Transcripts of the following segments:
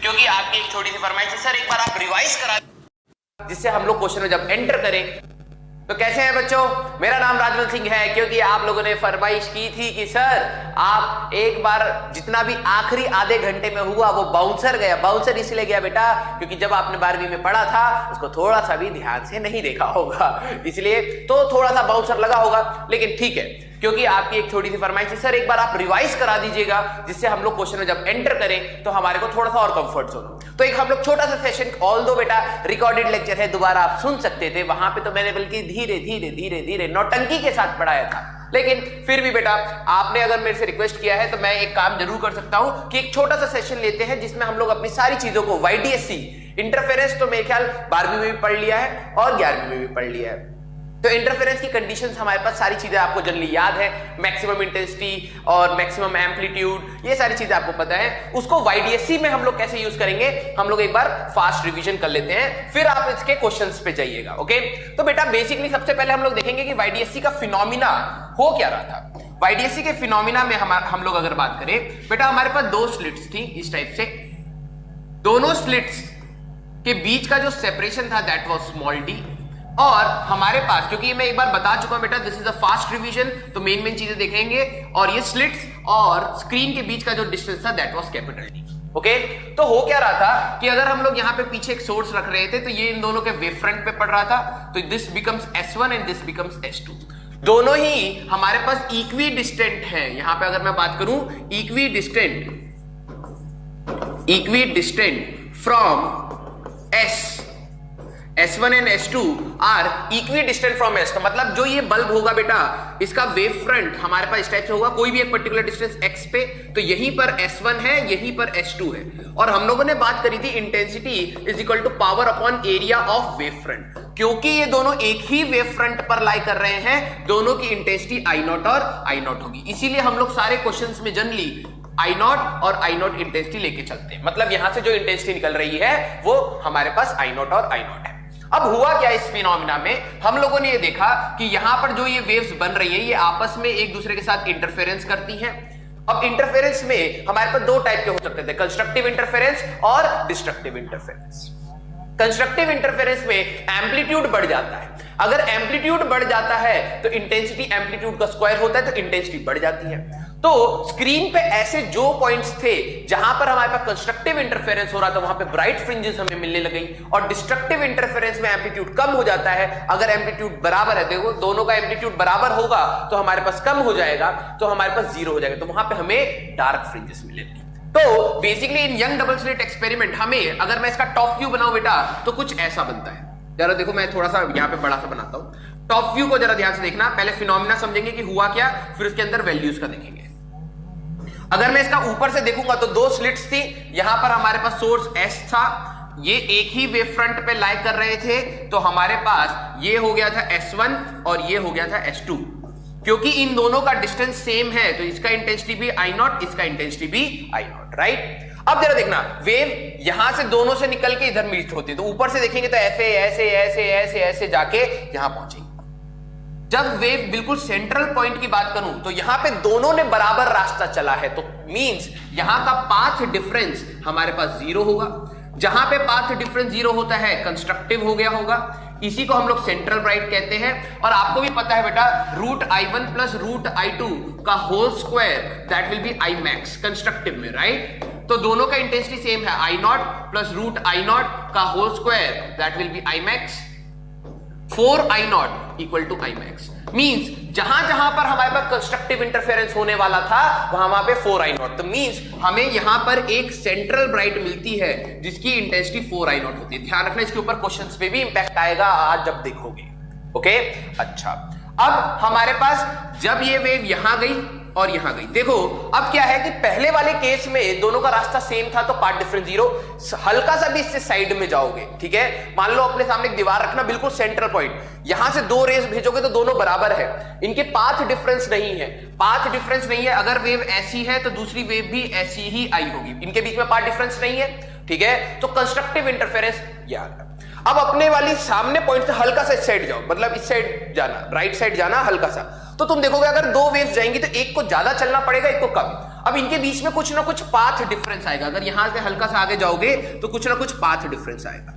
क्योंकि आपकी एक छोटी सी फरमाइश है, सर एक बार आप रिवाइज करा, जिससे हम लोग क्वेश्चन में जब एंटर करें। तो कैसे हैं बच्चों, मेरा नाम राजवंत सिंह है। क्योंकि आप लोगों ने फरमाइश की थी कि सर आप एक बार जितना भी आखिरी आधे घंटे में हुआ वो बाउंसर गया। बाउंसर इसलिए गया बेटा क्योंकि जब आपने 12वीं में पढ़ा था उसको थोड़ा सा भी ध्यान से नहीं देखा होगा, इसलिए तो थोड़ा सा बाउंसर लगा होगा। लेकिन ठीक है, क्योंकि आपकी एक छोटी सी फरमाइश है, सर एक बार आप रिवाइज करा दीजिएगा, जिससे हम लोग क्वेश्चन में जब एंटर करें तो हमारे को थोड़ा सा और कंफर्ट जोन हो। तो एक हम लोग छोटा सा सेशन, ऑल दो बेटा रिकॉर्डेड लेक्चर है, दोबारा आप सुन सकते थे, वहां पे तो मैंने बल्कि धीरे धीरे धीरे धीरे नौटंकी के साथ पढ़ाया था। लेकिन फिर भी बेटा आपने अगर मेरे से रिक्वेस्ट किया है तो मैं एक काम जरूर कर सकता हूं कि एक छोटा सा सेशन लेते हैं जिसमें हम लोग अपनी सारी चीजों को YDSC इंटरफेरेंस तो मेरे ख्याल 12वीं में भी पढ़ लिया है और 11वीं में भी पढ़ लिया है। तो इंटरफेरेंस की कंडीशंस हमारे पास सारी चीजें आपको जनरली याद है, मैक्सिमम इंटेंसिटी और मैक्सिमम एम्पलीट्यूड, ये सारी चीजें आपको पता है। उसको YDSC में हम लोग कैसे यूज करेंगे, हम लोग एक बार फास्ट रिवीजन कर लेते हैं, फिर आप इसके क्वेश्चंस पे जाइएगा। ओके, तो बेटा बेसिकली सबसे पहले हम लोग देखेंगे कि YDSC का फिनोमिना हो क्या रहा था। YDSC के फिनोमिना में हम लोग अगर बात करें बेटा, हमारे पास दो स्लिट्स थी इस टाइप से, दोनों स्लिट्स के बीच का जो सेपरेशन था दैट वाज स्मॉल d, और हमारे पास, क्योंकि मैं एक बार बता चुका हूं बेटा this is a fast revision, तो मेन चीजें देखेंगे, और ये स्लिट्स और स्क्रीन के बीच का जो डिस्टेंस था that was capital D। Okay, तो हो क्या रहा था कि अगर हम लोग यहां पे पीछे एक सोर्स रख रहे थे तो ये इन दोनों के वेव फ्रंट पे पड़ रहा था, तो this becomes S1 and this becomes S2। दोनों ही हमारे पास इक्वी डिस्टेंट है। यहां पे अगर मैं बात करूं equidistant from S1 and S2 are equidistant from S। तो मतलब जो ये बल्ब होगा बेटा इसका वेव फ्रंट हमारे पास इस टाइप से होगा, कोई भी एक पर्टिकुलर डिस्टेंस x पे, तो यहीं पर S1 है, यहीं पर S2 है। और हम लोगों ने बात करी थी intensity is equal to power upon area of wave front. क्योंकि ये दोनों एक ही वेव फ्रंट पर लाई कर रहे हैं, दोनों की इंटेंसिटी I0 और I0 होगी। इसीलिए हम लोग सारे क्वेश्चंस में जनरली I0 और I0 इंटेंसिटी लेके चलते हैं। मतलब यहां से जो इंटेंसिटी निकल रही है वो हमारे पास I0 और I0 है। अब हुआ क्या इस फिनोमिना में, हम लोगों ने ये देखा कि यहां पर जो ये वेव्स बन रही है ये आपस में एक दूसरे के साथ इंटरफेरेंस करती हैं। अब इंटरफेरेंस में हमारे पास दो टाइप के हो सकते थे, कंस्ट्रक्टिव इंटरफेरेंस और डिस्ट्रक्टिव इंटरफेरेंस। कंस्ट्रक्टिव इंटरफेरेंस में एम्पलीट्यूड बढ़ जाता है। अगर एम्पलीट्यूड बढ़ जाता है तो इंटेंसिटी एम्पलीट्यूड का स्क्वायर होता है, तो इंटेंसिटी बढ़ जाती है। तो स्क्रीन पे ऐसे जो पॉइंट्स थे जहां पर हमारे पास कंस्ट्रक्टिव इंटरफेरेंस हो रहा था वहां पे ब्राइट फ्रिंजेस हमें मिलने लगी, और डिस्ट्रक्टिव इंटरफेरेंस में एम्पलीट्यूड कम हो जाता है। अगर एम्पलीट्यूड बराबर है, देखो दोनों का एम्पलीट्यूड बराबर होगा तो हमारे पास कम हो जाएगा, तो हमारे पास जीरो हो जाएगा, तो वहां पे हमें डार्क फ्रिंजेस मिलेंगे। तो बेसिकली इन यंग डबल स्लिट एक्सपेरिमेंट हमें, अगर मैं इसका टॉप व्यू बनाऊं बेटा तो कुछ ऐसा बनता है। जरा देखो मैं थोड़ा सा यहां पे बड़ा सा बनाता हूं, टॉप व्यू को जरा ध्यान से देखना। पहले फिनोमिना समझेंगे कि हुआ क्या, फिर उसके अंदर वैल्यूज का देखेंगे। अगर मैं इसका ऊपर से देखूंगा तो दो स्लिट्स थी, यहां पर हमारे पास सोर्स S था, ये एक ही वेव फ्रंट पे लाई कर रहे थे, तो हमारे पास ये हो गया था S1 और ये हो गया था S2। क्योंकि इन दोनों का डिस्टेंस सेम है तो इसका इंटेंसिटी भी I0, इसका इंटेंसिटी भी I0, राइट। अब जरा देखना, वेव यहां से दोनों से निकल के इधर मीट होती है, तो ऊपर से देखेंगे तो ऐसे ऐसे ऐसे ऐसे ऐसे जाके यहां पहुंचेगी। जब वेव बिल्कुल सेंट्रल पॉइंट की बात करूं तो यहां पे दोनों ने बराबर रास्ता चला है, तो मींस यहां का पाथ डिफरेंस हमारे पास जीरो होगा। जहां पे पाथ डिफरेंस जीरो होता है कंस्ट्रक्टिव हो गया होगा, इसी को हम लोग सेंट्रल ब्राइट कहते हैं। और आपको भी पता है बेटा root I1 plus root I2 का whole square that will be I max constructive में, राइट। तो दोनों का इंटेंसिटी सेम है, I0 प्लस रूट I0 का whole square that will be I max. 4I0 equal to I max. Means जहां जहां पर हमारे पास कंस्ट्रक्टिव इंटरफेरेंस होने वाला था वहां पे 4I0, तो मींस हमें यहां पर एक सेंट्रल ब्राइट मिलती है जिसकी इंटेंसिटी 4I0 होती है। ध्यान रखना, इसके ऊपर क्वेश्चंस पे भी इंपैक्ट आएगा आज जब देखोगे। ओके, अच्छा, अब हमारे पास जब ये वेव यहां गई और यहां गई, देखो अब क्या है कि पहले वाले केस में दोनों का रास्ता सेम था तो पाथ डिफरेंस जीरो। हल्का सा भी इससे साइड में जाओगे, ठीक है, मान लो अपने सामने एक दीवार रखना, बिल्कुल सेंट्रल पॉइंट, यहां से दो रेज भेजोगे तो दोनों बराबर है, इनके पाथ डिफरेंस नहीं है। पाथ डिफरेंस नहीं है, अगर वेव ऐसी है तो दूसरी वेव भी ऐसी ही आई होगी, इनके बीच में पाथ डिफरेंस नहीं है, ठीक है। तो कंस्ट्रक्टिव इंटरफेरेंस याद है। अब अपने वाली सामने पॉइंट से हल्का सा इस साइड जाओ, मतलब इस साइड जाना, राइट साइड जाना हल्का सा, तो तुम देखोगे अगर दो वेव्स जाएंगी तो एक को ज्यादा चलना पड़ेगा, एक को कम। अब इनके बीच में कुछ ना कुछ पाथ डिफरेंस आएगा। अगर यहां से हल्का सा आगे जाओगे तो कुछ ना कुछ पाथ डिफरेंस आएगा।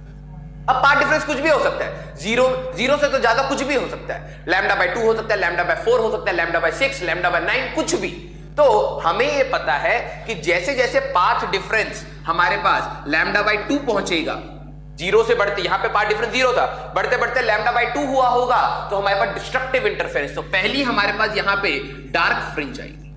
अब पाथ डिफरेंस कुछ भी हो सकता है, जीरो से तो ज्यादा कुछ भी हो सकता है, λ/2 हो सकता है, λ/4 हो सकता है, λ/6, λ/9, कुछ भी। तो हमें ये पता है कि जैसे जैसे पाथ डिफरेंस हमारे पास λ/2 पहुंचेगा, जीरो से बढ़ते, यहां पे पाथ डिफरेंस 0 था, बढ़ते बढ़ते λ/2 हुआ होगा तो हमारे पास डिस्ट्रक्टिव इंटरफेरेंस। तो पहली हमारे पास यहां पे डार्क फ्रिंज आएगी,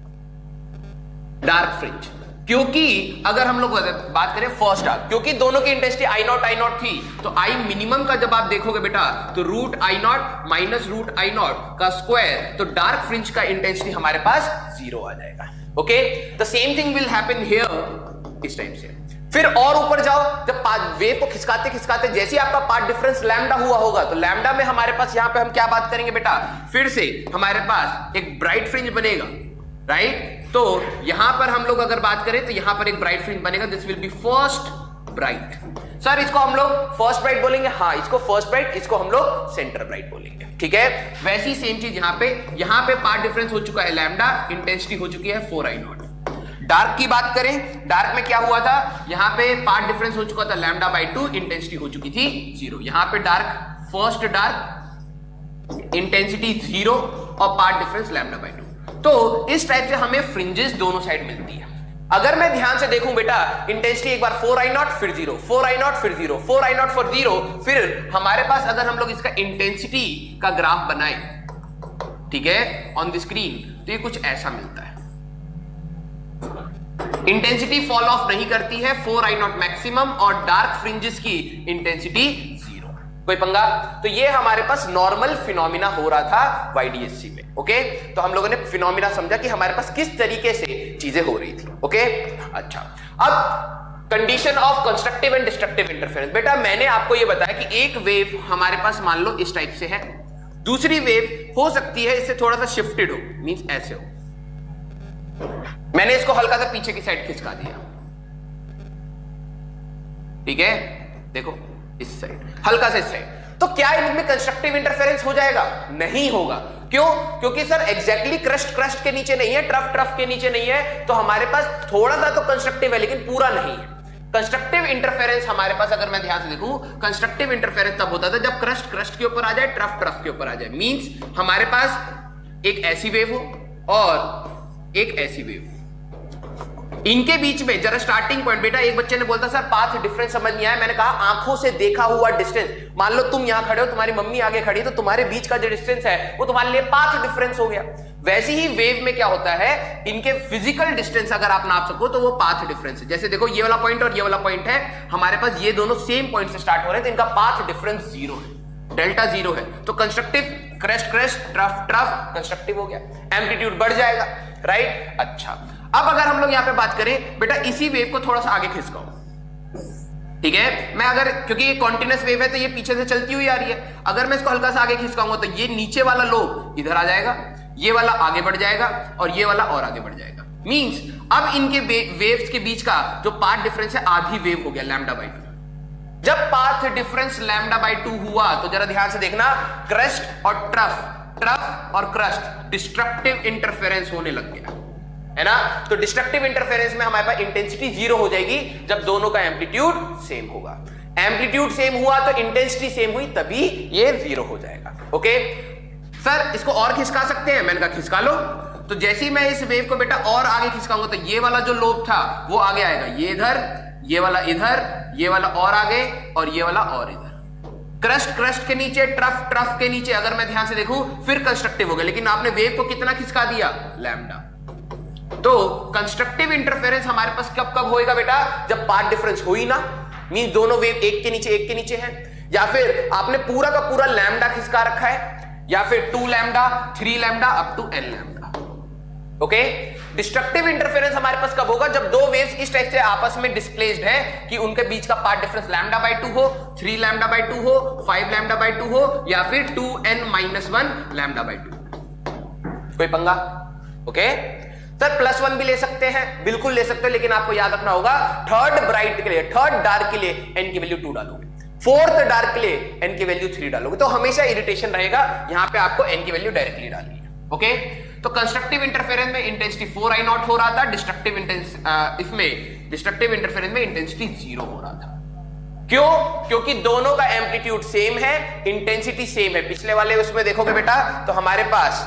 डार्क फ्रिंज। क्योंकि अगर हम लोग बात करें फर्स्ट आर्क, क्योंकि दोनों की इंटेंसिटी I0 थी, तो I मिनिमम का जब आप देखोगे बेटा तो √I0 माइनस √I0 का स्क्वायर, तो डार्क फ्रिंज का इंटेंसिटी हमारे पास 0 आ जाएगा। Okay, the same thing will happen here, इस टाइप से। फिर और ऊपर जाओ, जब वेव को खिसकाते खिसकाते जैसे आपका पाथ डिफरेंस लैम्डा हुआ होगा, तो लैम्डा में हमारे पास यहां पे हम क्या बात करेंगे बेटा, फिर से हमारे पास एक ब्राइट फ्रिंज बनेगा, राइट। तो यहां पर हम लोग अगर बात करें तो यहां पर एक ब्राइट फ्रिंज बनेगा, this will B first bright. Sir इसको हम लोग फर्स्ट ब्राइट बोलेंगे, हाँ इसको फर्स्ट ब्राइट, इसको हम लोग सेंटर ब्राइट बोलेंगे, ठीक है। वैसी सेम चीज यहां पे पाथ डिफरेंस हो चुका है लैम्डा, इंटेंसिटी हो चुकी है 4I0। डार्क की बात करें, डार्क में क्या हुआ था, यहां पे पाथ डिफरेंस हो चुका था λ/2, इंटेंसिटी हो चुकी थी 0। यहां पे डार्क, फर्स्ट डार्क, इंटेंसिटी 0 और पाथ डिफरेंस λ/2। तो इस टाइप से हमें फ्रिंजेस दोनों साइड मिलती है। अगर मैं ध्यान से देखूं बेटा, इंटेंसिटी एक बार 4I0 फिर 0, 4I0 फिर 0, 4I0 फिर 0, फिर हमारे पास अगर हम लोग इसका इंटेंसिटी का ग्राफ बनाए, ठीक है, ऑन द स्क्रीन, तो ये कुछ ऐसा मिलता है। इंटेंसिटी फॉल ऑफ नहीं करती है, 4I0 मैक्सिमम, और डार्क फ्रिंजेस की इंटेंसिटी 0। कोई पंगा? तो ये हमारे पास नॉर्मल फिनोमिना हो रहा था YDSC में। ओके, तो हम लोगों ने फिनोमिना समझा कि हमारे पास किस तरीके से चीजें हो रही थी। ओके, अच्छा, अब condition of constructive and destructive interference. बेटा मैंने आपको ये बताया कि एक वेव हमारे पास मान लो इस टाइप से है, दूसरी वेव हो सकती है इससे थोड़ा सा शिफ्टेड हो, मींस ऐसे हो। मैंने इसको हल्का सा पीछे की साइड खिसका दिया, ठीक है, देखो इस साइड, हल्का सा इस साइड, तो क्या इनमें कंस्ट्रक्टिव इंटरफेरेंस हो जाएगा? नहीं होगा। क्यों? क्योंकि सर एग्जैक्टली क्रस्ट के नीचे नहीं है, ट्रफ के नीचे नहीं है, तो हमारे पास थोड़ा सा तो कंस्ट्रक्टिव है लेकिन पूरा नहीं है। कंस्ट्रक्टिव इंटरफेरेंस हमारे पास, अगर मैं ध्यान से देखूं, कंस्ट्रक्टिव इंटरफेरेंस तब होता था जब क्रस्ट के ऊपर आ जाए, ट्रफ के ऊपर आ जाए। मींस हमारे पास एक ऐसी वेव हो और एक ऐसी वेव, इनके बीच में जरा स्टार्टिंग पॉइंट, बेटा एक बच्चे ने बोलता सर पाथ डिफरेंस समझ नहीं आया। मैंने कहा आंखों से देखा हुआ डिस्टेंस, मान लो तुम यहां खड़े हो, तुम्हारी मम्मी आगे खड़ी है, तो तुम्हारे बीच का जो डिस्टेंस है वो तुम्हारे लिए पाथ डिफरेंस हो गया। वैसे ही वेव में क्या होता है, इनके फिजिकल डिस्टेंस अगर आप नाप सको तो वो पाथ डिफरेंस है। जैसे देखो ये वाला पॉइंट और ये वाला पॉइंट है, हमारे पास ये दोनों सेम पॉइंट से स्टार्ट हो रहे हैं, तो इनका पाथ डिफरेंस 0 है, डेल्टा 0 है। तो कंस्ट्रक्टिव क्रस्ट, ट्रफ कंस्ट्रक्टिव हो गया, एम्पलीट्यूड बढ़ जाएगा, राइट। अच्छा, अब अगर हम लोग यहां पे बात करें, बेटा इसी वेव को थोड़ा सा आगे खिसकाओ, ठीक है। मैं अगर, क्योंकि ये कॉन्टिन्यूअस वेव है तो ये पीछे से चलती हुई आ रही है, अगर मैं इसको हल्का सा आगे खिसकाऊंगा तो ये नीचे वाला लोब इधर आ जाएगा, ये वाला आगे बढ़ जाएगा और ये वाला और आगे बढ़ जाएगा। मींस अब इनके वेव्स के बीच का जो पाथ डिफरेंस है आधी वेव हो गया λ/2। जब पाथ डिफरेंस λ/2 हुआ तो जरा ध्यान से देखना, क्रस्ट और ट्रफ और क्रस्ट डिस्ट्रक्टिव इंटरफेरेंस होने लग गया, है ना। तो डिस्ट्रक्टिव इंटरफेरेंस में हमारे पास इंटेंसिटी 0 हो जाएगी जब दोनों का एम्पलीट्यूड सेम होगा। एम्पलीट्यूड सेम हुआ तो इंटेंसिटी सेम हुई, तभी ये 0 हो जाएगा। ओके सर, इसको और खिसका सकते हैं? मैंने कहा खिसका लो। तो जैसे ही मैं इस वेव को बेटा और आगे खिसकाऊंगा तो ये वाला जो लोब था वो आगे आएगा, ये इधर, ये वाला इधर, ये वाला और आगे और ये वाला और इधर। क्रस्ट के नीचे, ट्रफ के नीचे, अगर मैं ध्यान से देखूं फिर कंस्ट्रक्टिव हो गया, लेकिन आपने वेव को कितना खिसका दिया? लैम्डा। तो कंस्ट्रक्टिव इंटरफेरेंस हमारे पास कब होएगा बेटा? जब पाथ डिफरेंस हो ही ना, मींस दोनों वेव एक के नीचे है, या फिर आपने पूरा का पूरा लैम्डा खिसका रखा है, या फिर 2 lambda, 3 lambda up to n lambda. Okay, destructive interference हमारे पास कब होगा? जब दो वेव्स इस टाइप से आपस में डिस्प्लेस्ड है कि उनके बीच का पाथ डिफरेंस λ/2 हो, 3 λ/2 हो, 5 λ/2 हो, या फिर 2n-1 λ/2। कोई पंगा? ओके सर, +1 भी ले सकते हैं, बिल्कुल ले सकते हैं, लेकिन आपको याद रखना होगा थर्ड ब्राइट के लिए, थर्ड डार्क के लिए n की वैल्यू 2 डालोगे, फोर्थ डार्क के लिए n की वैल्यू 3 डालोगे तो हमेशा इरिटेशन रहेगा, यहां पे आपको n की वैल्यू डायरेक्टली डालनी है। ओके, तो कंस्ट्रक्टिव इंटरफेरेंस में इंटेंसिटी 4I0 हो रहा था, डिस्ट्रक्टिव इंटरफेरेंस में इंटेंसिटी 0 हो रहा था। क्यों? क्योंकि दोनों का एम्पलीट्यूड सेम है, इंटेंसिटी सेम है। पिछले वाले उसमें देखोगे बेटा तो हमारे पास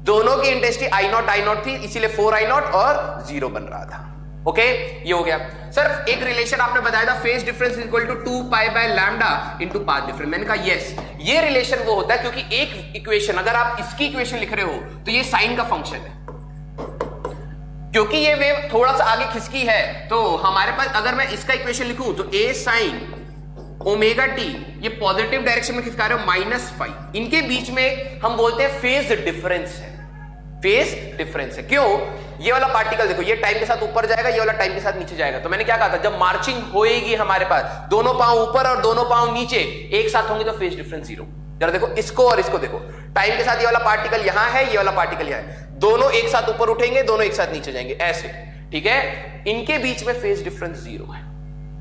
दोनों की इंटेंसिटी I0 थी, इसीलिए 4I0 और 0 बन रहा था। ओके, ये हो गया। सर एक रिलेशन आपने बताया था, phase difference equal to 2π/λ into path difference. मैंने कहा यस, ये रिलेशन वो होता है क्योंकि एक इक्वेशन अगर आप इसकी इक्वेशन लिख रहे हो तो ये साइन का फंक्शन है, क्योंकि ये वेव थोड़ा सा आगे खिसकी है तो हमारे पास अगर मैं इसका इक्वेशन लिखूं तो a sin ओमेगा t ये पॉजिटिव डायरेक्शन में खिसका रहे हो -5, इनके बीच में हम बोलते हैं फेज डिफरेंस है। फेज डिफरेंस है क्यों? ये वाला पार्टिकल देखो, ये टाइम के साथ ऊपर जाएगा, ये वाला टाइम के साथ नीचे जाएगा। तो मैंने क्या कहा था, जब मार्चिंग होएगी हमारे पास दोनों पांव ऊपर और दोनों पांव नीचे एक साथ होंगे तो फेज डिफरेंस 0। जरा देखो इसको और इसको देखो, टाइम के साथ ये वाला पार्टिकल यहां है, ये वाला पार्टिकल यहां है, दोनों एक साथ ऊपर उठेंगे, दोनों एक साथ नीचे जाएंगे ऐसे, ठीक है। इनके बीच में फेज डिफरेंस 0 है,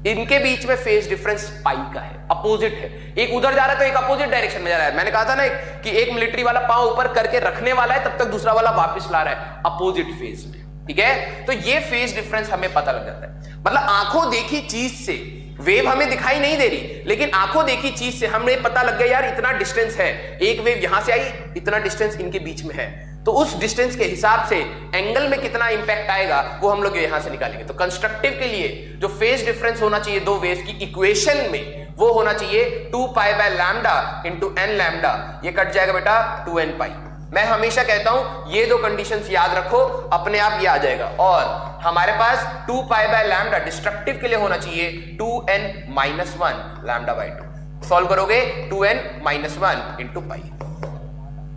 इनके बीच में फेज डिफरेंस पाई का है, अपोजिट है। एक उधर जा रहा है तो एक अपोजिट डायरेक्शन में जा रहा है। मैंने कहा था ना कि एक मिलिट्री वाला पांव ऊपर करके रखने वाला है, तब तक दूसरा वाला वापस ला रहा है अपोजिट फेज में, ठीक है। तो ये फेज डिफरेंस हमें पता लग जाता है। मतलब आंखों देखी चीज से वेव हमें दिखाई नहीं दे रही, लेकिन आंखों देखी चीज से हमें पता लग गया यार इतना डिस्टेंस है, एक वेव यहां से आई, इतना डिस्टेंस इनके बीच में है, तो उस डिस्टेंस के हिसाब से एंगल में कितना इंपैक्ट आएगा वो हम लोग यहां से निकालेंगे। तो कंस्ट्रक्टिव के लिए जो फेज डिफरेंस होना चाहिए दो वेव्स की इक्वेशन में, वो होना चाहिए 2π/λ इंटू n लैम्डा, ये कट जाएगा बेटा 2n पाई। मैं हमेशा कहता हूं ये दो कंडीशंस याद रखो, अपने आप ये आ जाएगा। और हमारे पास 2π/λ डिस्ट्रक्टिव के लिए होना चाहिए 2n-1 λ/2। सॉल्व करोगे 2n-1 इंटू पाई।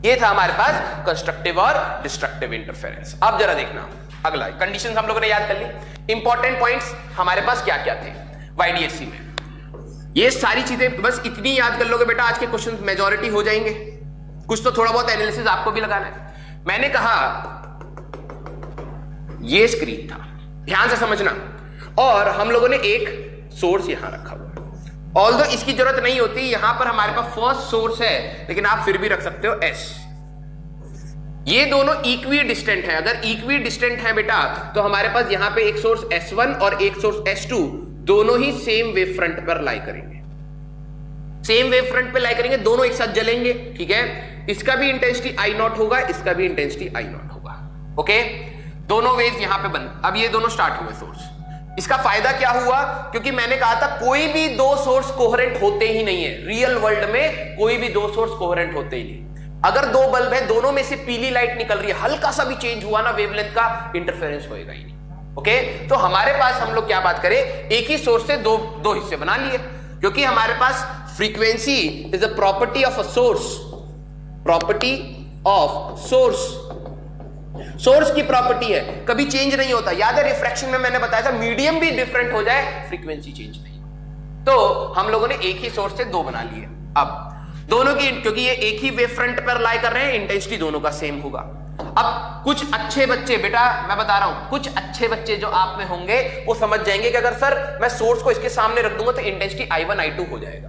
ये था हमारे पास कंस्ट्रक्टिव और डिस्ट्रक्टिव इंटरफेरेंस। अब जरा देखना अगला कंडीशंस हम लोगों ने याद कर ली। इंपॉर्टेंट पॉइंट्स हमारे पास क्या क्या थे YDSC में, ये सारी चीजें बस इतनी याद कर लोगे बेटा, आज के क्वेश्चन मेजॉरिटी हो जाएंगे। कुछ तो थोड़ा बहुत एनालिसिस आपको भी लगाना है। मैंने कहा ये स्क्रीन था, ध्यान से समझना, और हम लोगों ने एक सोर्स यहां रखा हुआ है। ऑल्दो इसकी जरूरत नहीं होती, यहां पर हमारे पास फर्स्ट सोर्स है, लेकिन आप फिर भी रख सकते हो S। ये दोनों इक्वी डिस्टेंट है। अगर इक्वी डिस्टेंट है बेटा तो हमारे पास यहां पे एक सोर्स S1 और एक सोर्स S2 दोनों ही सेम वेव फ्रंट पर लाई करेंगे, सेम वेव फ्रंट पे लाई करेंगे, दोनों एक साथ जलेंगे, ठीक है। इसका भी इंटेंसिटी I0 होगा, इसका भी इंटेंसिटी I0 होगा, ओके। दोनों वेव्स यहां पे बंद, अब ये दोनों स्टार्ट हुए सोर्स। इसका फायदा क्या हुआ, क्योंकि मैंने कहा था कोई भी दो सोर्स कोहेरेंट होते ही नहीं है, रियल वर्ल्ड में कोई भी दो सोर्स कोहेरेंट होते ही नहीं। अगर दो बल्ब है, दोनों में से पीली लाइट निकल रही है, हल्का सा भी चेंज हुआ ना वेवलेंथ का, इंटरफेरेंस होएगा ही नहीं, ओके। तो हमारे पास हम लोग क्या बात करें, एक ही सोर्स से दो हिस्से बना लिए, क्योंकि हमारे पास frequency is a property of a source, property of source, source की प्रॉपर्टी है, कभी चेंज नहीं होता। याद है रिफ्रैक्शन में मैंने बताया था मीडियम भी डिफरेंट हो जाए फ्रीक्वेंसी चेंज नहीं। तो हम लोगों ने एक ही सोर्स से दो बना लिए। अब दोनों की, क्योंकि ये एक ही वेव फ्रंट पर लाई कर रहे हैं, इंटेंसिटी दोनों का सेम होगा। अब कुछ अच्छे बच्चे बेटा, मैं बता रहा हूं, कुछ अच्छे बच्चे जो आप में होंगे वो समझ जाएंगे कि अगर सर मैं सोर्स को इसके सामने रख दूंगा तो इंटेंसिटी I1 I2 हो जाएगा।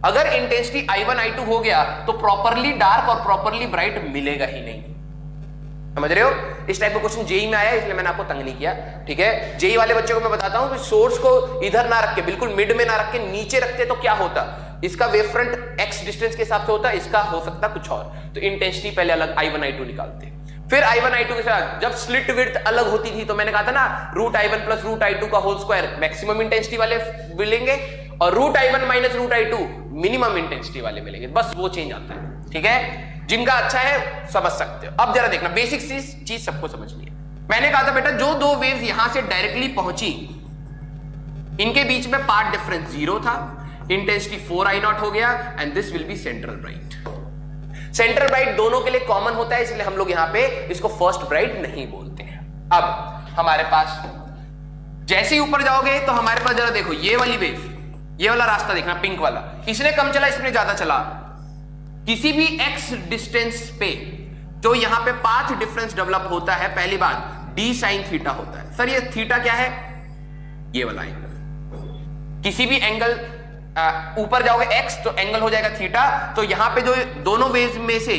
अगर इंटेंसिटी I1 I2 हो गया तो प्रॉपरली डार्क और प्रॉपरली ब्राइट मिलेगा ही नहीं, समझ रहे हो। इस टाइप का क्वेश्चन जेई में आया, इसलिए मैंने आपको तंग नहीं किया, ठीक है। जेई वाले बच्चों को मैं बताता हूं कि सोर्स को इधर ना रख के, बिल्कुल मिड में ना रख के नीचे रखते तो क्या होता, इसका वेव फ्रंट x डिस्टेंस के हिसाब से होता, इसका हो सकता कुछ और। तो इंटेंसिटी पहले अलग I1 I2 निकालते, फिर I1 I2 के साथ जब स्लिट विड्थ अलग होती थी तो मैंने कहा था ना √I1 + √I2 का होल स्क्वायर मैक्सिमम इंटेंसिटी वाले मिलेंगे, और √I1 - √I2 मिनिमम इंटेंसिटी वाले मिलेंगे। बस वो चेंज आता है, ठीक है। जिनका अच्छा है समझ सकते हो। अब जरा देखना, बेसिक चीज सबको समझनी है। मैंने कहा था बेटा जो दो वेव्स यहां से डायरेक्टली पहुंची, इनके बीच में पाथ डिफरेंस 0 था, इंटेंसिटी 4I0 हो गया, and this will B central bright. Central bright दोनों के लिए कॉमन होता है, इसलिए हम लोग यहां पे इसको फर्स्ट ब्राइट नहीं बोलते हैं। अब हमारे पास जैसे ही ऊपर जाओगे तो हमारे पास जरा देखो ये वाली वेव, ये वाला रास्ता देखना पिंक वाला, इसने कम चला, इसने ज्यादा चला। किसी भी x डिस्टेंस पे जो यहां पे पाथ डिफरेंस डेवलप होता है, पहली बात d sin थीटा होता है। सर ये थीटा क्या है, ये वाला एंगल। किसी भी एंगल ऊपर जाओगे x तो एंगल हो जाएगा थीटा। तो यहां पे जो दोनों वेव्स में से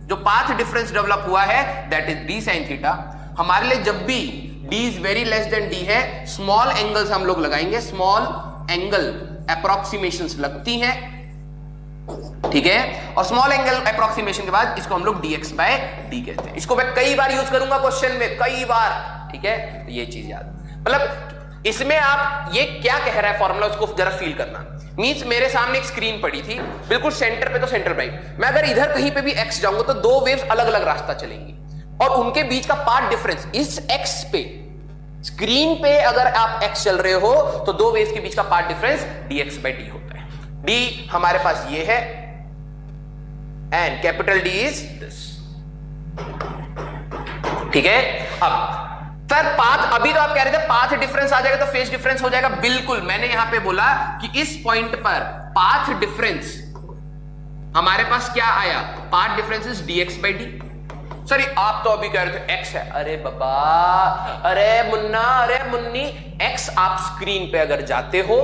जो पाथ डिफरेंस डेवलप हुआ है that is d sin theta. हमारे लिए जब भी d is very less than d है, स्मॉल एंगल्स हम लोग लगाएंगे, स्मॉल एंगल अप्रोक्सीमेशंस लगती हैं, ठीक है। और स्मॉल एंगल अप्रोक्सीमेशन के बाद इसको हम लोग dx बाय d कहते हैं। इसको मैं कई बार यूज करूंगा क्वेश्चन में, कई बार, ठीक है। तो ये चीज याद, मतलब इसमें आप ये क्या कह रहा है फॉर्मूला, उसको जरा फील करना। मींस मेरे सामने एक स्क्रीन पड़ी थी, बिल्कुल सेंटर पे, तो सेंटर ब्राइट, मैं अगर इधर कहीं पे भी x जाऊंगा तो दो वेव्स अलग अलग रास्ता चलेंगी और उनके बीच का पाथ डिफरेंस इस x पे, स्क्रीन पे अगर आप x चल रहे हो तो दो वेव्स के बीच का path difference dx by d होता है। d हमारे पास ये है and capital D is this, ठीक है। अब सर पाथ, अभी तो आप कह रहे थे पाथ डिफरेंस आ जाएगा तो फेज डिफरेंस हो जाएगा, बिल्कुल। मैंने यहां पे बोला कि इस पॉइंट पर पाथ डिफरेंस हमारे पास क्या आया, path difference is dx by d। Sir आप तो अभी कह रहे थे x है, अरे बाबा, अरे मुन्ना, अरे मुन्नी, x आप स्क्रीन पे अगर जाते हो,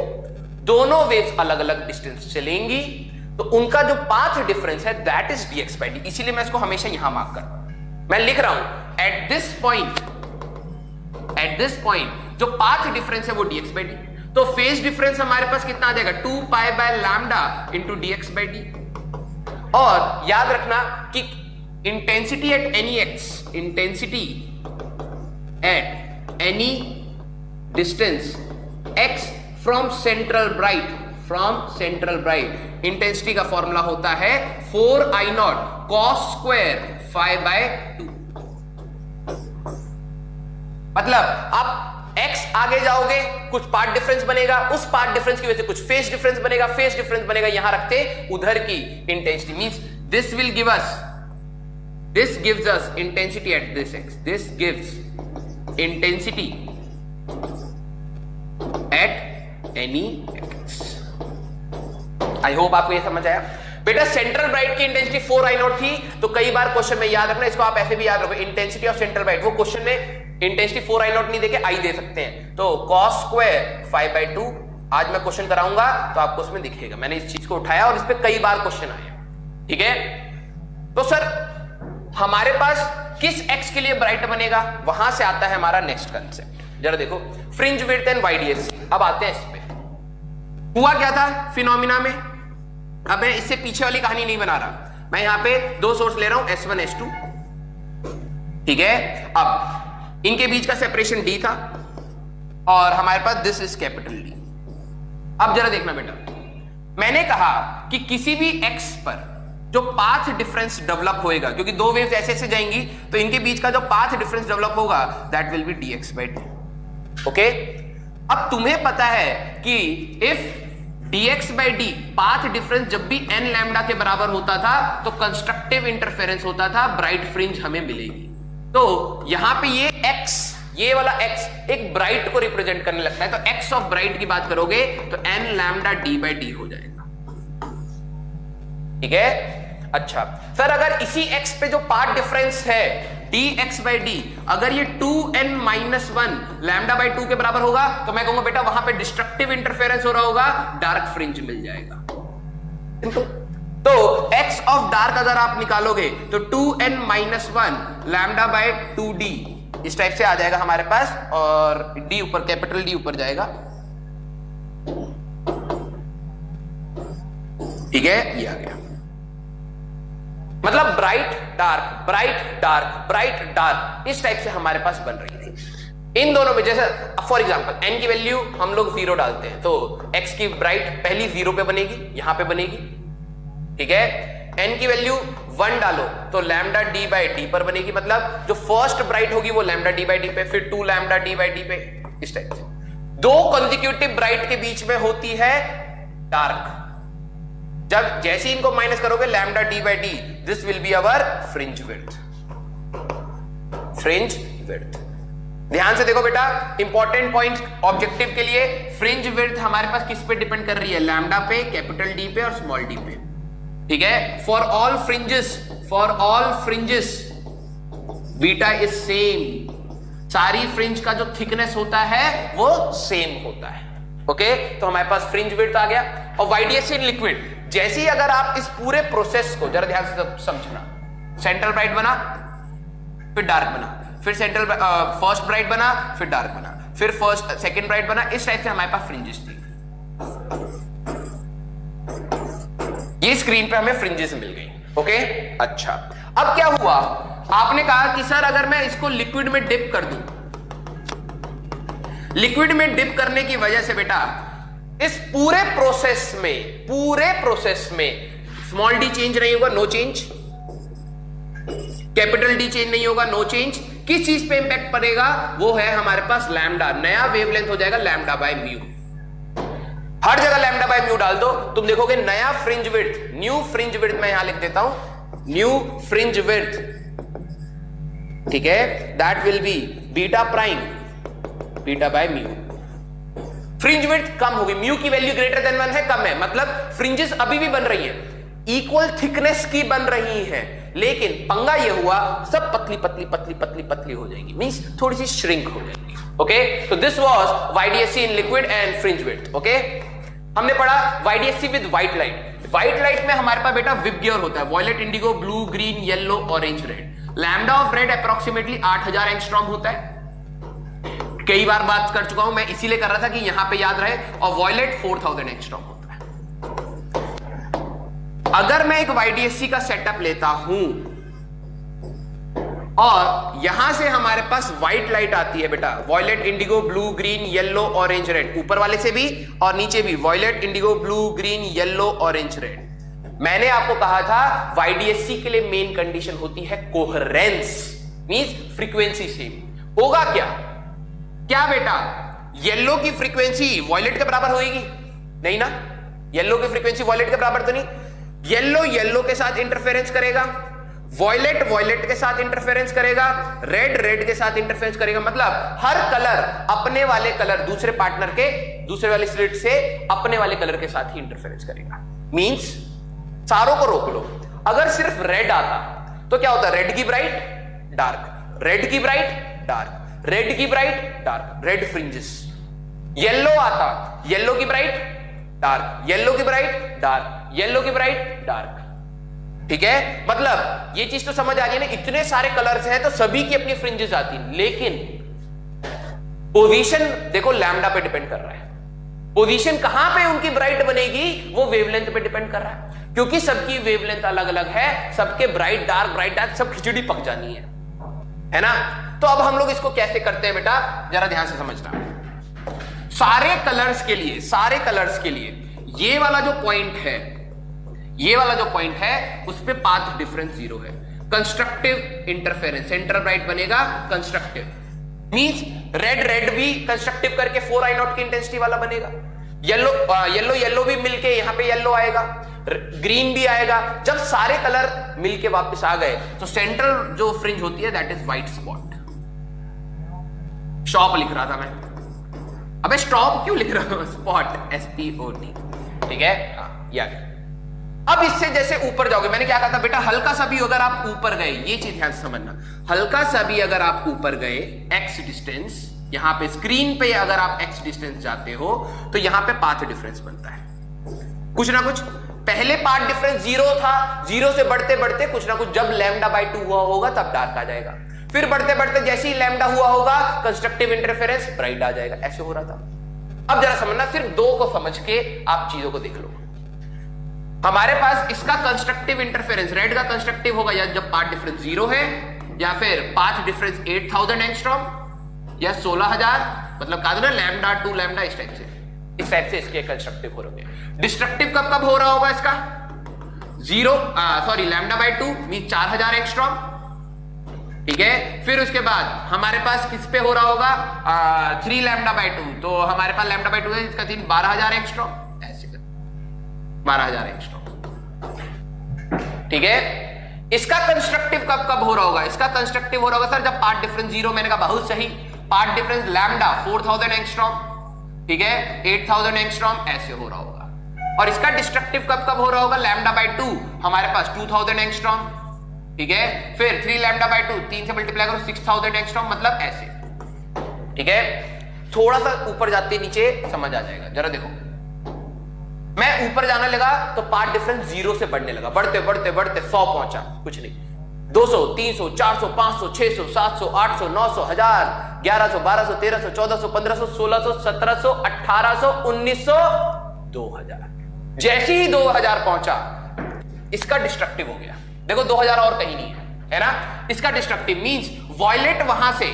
दोनों वेव्स अलग अलग डिस्टेंस चलेंगी तो उनका जो पाथ डिफरेंस है that is dx by d। इसीलिए मैं इसको हमेशा यहां मार्क कर रहा हूं, मैं लिख रहा हूं एट दिस पॉइंट जो पाथ डिफरेंस है वो dx बाय d। तो फेज डिफरेंस हमारे पास कितना आ जाएगा, 2 pi by lambda into dx by d। और याद रखना कि intensity at any x, intensity at any distance x from central bright, intensity का फॉर्मूला होता है 4I0 cos square phi bye 2। मतलब आप x आगे जाओगे, कुछ पार्ट डिफरेंस बनेगा, उस पार्ट डिफरेंस की वजह से कुछ फेज डिफरेंस बनेगा, फेज डिफरेंस बनेगा यहां रखते उधर की intensity. Means this will give us, this gives us intensity at this x, this gives intensity at any x। I hope आपको ये समझ आया। बेटा सेंट्रल ब्राइट की इंटेंसिटी 4I0 थी, तो कई बार क्वेश्चन में याद रखना, इसको आप ऐसे भी याद रखो, इंटेंसिटी ऑफ सेंट्रल ब्राइट। वो क्वेश्चन में इंटेंसिटी 4I0 नहीं देके आई दे सकते हैं, तो cos स्क्वायर 5 बाय 2 आज मैं क्वेश्चन कराऊंगा तो आपको उसमें दिखेगा। मैंने इस चीज को उठाया और इस पे कई बार क्वेश्चन आए, ठीक है। तो सर हमारे पास किस x के लिए ब्राइट बनेगा, वहां से आता है हमारा नेक्स्ट कंसेप्ट। जरा देखो, फ्रिंज विड्थ एंड YDS। अब आते हैं इस पे, हुआ क्या था फिनोमिना में। अब मैं इससे पीछे वाली कहानी नहीं बना रहा, मैं यहां पे दो सोर्स ले रहा हूं, S1 S2, ठीक है। अब इनके बीच का सेपरेशन d था और हमारे पास दिस इज कैपिटल D। अब जरा देखना बेटा, मैंने कहा कि किसी भी x पर जो पाथ डिफरेंस डेवलप होएगा, क्योंकि दो वेव्स ऐसे ऐसे जाएंगी तो इनके बीच का जो पाथ डिफरेंस डेवलप होगा that will be dx by d, okay. अब तुम्हें पता है कि if dx by d path difference जब भी n लैम्डा के बराबर होता था तो कंस्ट्रक्टिव इंटरफेरेंस होता था, ब्राइट फ्रिंज हमें मिलेगी। तो यहां पे ये x, ये वाला x एक ब्राइट को रिप्रेजेंट करने लगता है, तो x ऑफ ब्राइट की बात करोगे तो n lambda d by d हो जाएगा, ठीक है। अच्छा सर, अगर इसी x पे जो पार्ट डिफरेंस है dx बाय d, अगर ये 2n माइनस 1 लैम्डा बाय 2 के बराबर होगा तो मैं कहूंगा बेटा वहां पे डिस्ट्रक्टिव इंटरफेरेंस हो रहा होगा, डार्क फ्रिंज मिल जाएगा। तो x ऑफ डार्क अगर आप निकालोगे तो 2n minus 1 lambda by 2d इस टाइप से आ जाएगा हमारे पास, और d ऊपर, कैपिटल D ऊपर जाएगा, ठीक है। ये आ गया, मतलब bright dark, bright dark, bright dark, इस टाइप से हमारे पास बन रही थी। इन दोनों में जैसे फॉर एग्जांपल n की वैल्यू हम लोग 0 डालते हैं तो x की ब्राइट पहली 0 पे बनेगी, यहां पे बनेगी, ठीक है। n की वैल्यू 1 डालो तो लैम्डा d बाय d पर बनेगी, मतलब जो फर्स्ट ब्राइट होगी वो लैम्डा d बाय d पे, फिर 2 लैम्डा d बाय d पे, इस टाइप से। दो कंसेक्यूटिव ब्राइट के बीच में होती है डार्क, जब जैसे इनको माइनस करोगे lambda d by d, this will be our fringe width, fringe width. ध्यान से देखो बेटा, इंपॉर्टेंट पॉइंट ऑब्जेक्टिव के लिए, फ्रिंज विड्थ हमारे पास किस पे डिपेंड कर रही है, लैम्डा पे, कैपिटल D पे और स्मॉल d पे, ठीक है। For all fringes beta is same, सारी फ्रिंज का जो थिकनेस होता है वो सेम होता है, ओके तो हमारे पास फ्रिंज विड्थ आ गया। और YDSC इन लिक्विड, जैसे ही अगर आप इस पूरे प्रोसेस को जरा ध्यान से समझना, सेंट्रल ब्राइट बना फिर डार्क बना, फिर सेंट्रल फर्स्ट ब्राइट बना फिर डार्क बना, फिर फर्स्ट सेकंड ब्राइट बना, इस टाइप से हमारे पास फ्रिंजेस थी। ये स्क्रीन पे हमें फ्रिंजेस मिल गई। ओके अच्छा, अब क्या हुआ, आपने कहा कि सर अगर मैं इसको लिक्विड में डिप कर दूं, लिक्विड में डिप करने की वजह से बेटा इस पूरे प्रोसेस में स्मॉल डी चेंज नहीं होगा, no change, capital D change नहीं होगा, नो चेंज। किस चीज पे इंपैक्ट पड़ेगा, वो है हमारे पास लैम्डा, नया वेवलेंथ हो जाएगा लैम्डा बाय म्यू। हर जगह लैम्डा बाय म्यू डाल दो, तुम देखोगे नया fringe width, new fringe width, मैं यहां लिख देता हूं न्यू फ्रिंज विड्थ, ठीक है, that will be beta prime beta by mu. Fringe width कम होगी, म्यू की वैल्यू ग्रेटर देन 1 है, कम है, मतलब फ्रिंजेस अभी भी बन रही है, इक्वल थिकनेस की बन रही है, लेकिन पंगा ये हुआ सब पतली पतली पतली पतली पतली हो जाएगी, मींस थोड़ी सी श्रिंक हो जाएगी। ओके तो this was YDSC in liquid and fringe width. Okay हमने पढ़ा YDSC with white light. White light में हमारे पास बेटा विबग्योर होता है, violet, indigo, blue, green, yellow, orange, red. Lambda of red approximately 8000 angstrom होता है, कई बार बात कर चुका हूं मैं, इसीलिए कर रहा था कि यहां पे याद रहे। और वॉयलेट 4000 एंगस्ट्रॉम होता है। अगर मैं एक YDSC का सेटअप लेता हूं और यहां से हमारे पास व्हाइट लाइट आती है बेटा, violet, indigo, blue, green, yellow, orange, red, ऊपर वाले से भी और नीचे भी violet, indigo, blue, green, yellow, orange, red. मैंने आपको कहा था YDSC के लिए मेन कंडीशन होती है कोहेरेंस, मींस फ्रीक्वेंसी सेम। होगा क्या बेटा, येलो की फ्रीक्वेंसी वॉयलेट के बराबर होगी नहीं ना, येलो की फ्रीक्वेंसी वॉयलेट के बराबर तो नहीं, येलो के साथ इंटरफेरेंस करेगा, वॉयलेट के साथ इंटरफेरेंस करेगा, रेड के साथ इंटरफेरेंस करेगा, मतलब हर कलर अपने वाले कलर दूसरे पार्टनर के दूसरे वाले स्लिट से अपने वाले कलर के साथ ही इंटरफेरेंस करेगा। मींस सारों को रोक लो, अगर सिर्फ रेड आता तो क्या होता, रेड की ब्राइट डार्क, रेड की ब्राइट डार्क, रेड की bright dark, red fringes. Yellow आता, येलो की ब्राइट डार्क, येलो की ब्राइट डार्क, येलो की ब्राइट डार्क, ठीक है। मतलब ये चीज तो समझ आ रही है ना, इतने सारे कलर्स हैं तो सभी की अपनी फ्रिंजेस आती, लेकिन पोजीशन देखो लैम्डा पे डिपेंड कर रहा है, पोजीशन कहां पे उनकी ब्राइट बनेगी वो वेवलेंथ पे डिपेंड कर रहा है, क्योंकि सबकी वेवलेंथ अलग अलग है, सबके ब्राइट डार्क सब खिचड़ी पक जानी है ना। तो अब हम लोग इसको कैसे करते हैं बेटा, जरा ध्यान से समझना। सारे कलर्स के लिए ये वाला जो पॉइंट है उस पे पाथ डिफरेंस 0 है। कंस्ट्रक्टिव इंटरफेरेंस, सेंटर ब्राइट बनेगा कंस्ट्रक्टिव, मींस रेड भी कंस्ट्रक्टिव करके 4I0 की इंटेंसिटी वाला बनेगा, येलो भी मिलके यहां पे येलो आएगा, ग्रीन भी आएगा। जब सारे कलर मिलके वापस आ गए तो सेंट्रल जो फ्रिंज होती है that is white spot. Shop लिख रहा था मैं, अबे स्टॉप क्यों लिख रहा हूं, स्पॉट SPOT, ठीक है यार। अब इससे जैसे ऊपर जाओगे, मैंने क्या कहा था बेटा, हल्का सा भी अगर आप ऊपर गए, ये चीज ध्यान से समझना, हल्का सा भी अगर आप ऊपर गए x डिस्टेंस, यहां पे स्क्रीन पे अगर आप x डिस्टेंस जाते हो तो यहां पे पाथ डिफरेंस बनता है कुछ ना कुछ। पहले पाथ डिफरेंस 0 था, 0 से बढ़ते बढ़ते कुछ ना कुछ, जब λ/2 हुआ होगा तब डार्क आ जाएगा, फिर बढ़ते बढ़ते जैसे ही लैम्डा हुआ होगा कंस्ट्रक्टिव इंटरफेरेंस ब्राइट आ जाएगा, ऐसे हो रहा था। अब जरा समझना, सिर्फ 2 को समझ के आप चीजों को देख लो। हमारे पास इसका कंस्ट्रक्टिव इंटरफेरेंस, रेड का कंस्ट्रक्टिव होगा या जब पाथ डिफरेंस 0 है, या फिर पाथ डिफरेंस 8000 एंगस्ट्रॉम या 16000, मतलब कहा ना लैम्डा टू लैम्डा, इस टाइप से इसके कंस्ट्रक्टिव हो रहे हैं। डिस्ट्रक्टिव कब हो रहा होगा इसका, λ/2 मीन 4000 एंगस्ट्रॉम, ठीक है। फिर उसके बाद हमारे पास किस पे हो रहा होगा, 3λ/2, तो हमारे पास λ/2 है, इसका 12000 एंगस्ट्रॉम, 12,000 एंगस्ट्रॉम, ठीक है। इसका कंस्ट्रक्टिव कब हो रहा होगा, इसका कंस्ट्रक्टिव हो रहा होगा सर जब पार्ट डिफरेंस 0, मैंने कहा बहुत सही, पार्ट डिफरेंस लैम्डा 4000 एंगस्ट्रॉम, ठीक है, 8000 एंगस्ट्रॉम, ऐसे हो रहा होगा। और इसका डिस्ट्रक्टिव कब हो रहा होगा, λ/2 हमारे पास 2000 एंगस्ट्रॉम, ठीक है। फिर 3λ/2, 3 से मल्टीप्लाई करो 6000 एंगस्ट्रॉम, मतलब ऐसे, ठीक है। थोड़ा सा ऊपर जाते नीचे समझ आ जाएगा। जरा देखो, मैं ऊपर जाने लगा तो पार्ट डिफरेंस 0 से बढ़ने लगा, बढ़ते बढ़ते बढ़ते 100 पहुंचा, कुछ नहीं, 200, 300, 400, 500, 600, 700, 800, 900, 1000, 1100, 1200, 1300, 1400, 1500, 1600, 1700, 1800, 1900, 2000। जैसे ही 2000 पहुंचा इसका डिस्ट्रक्टिव हो गया। देखो 2000 और कहीं नहीं है ना, इसका डिस्ट्रक्टिव मींस वॉयलेट वहां से,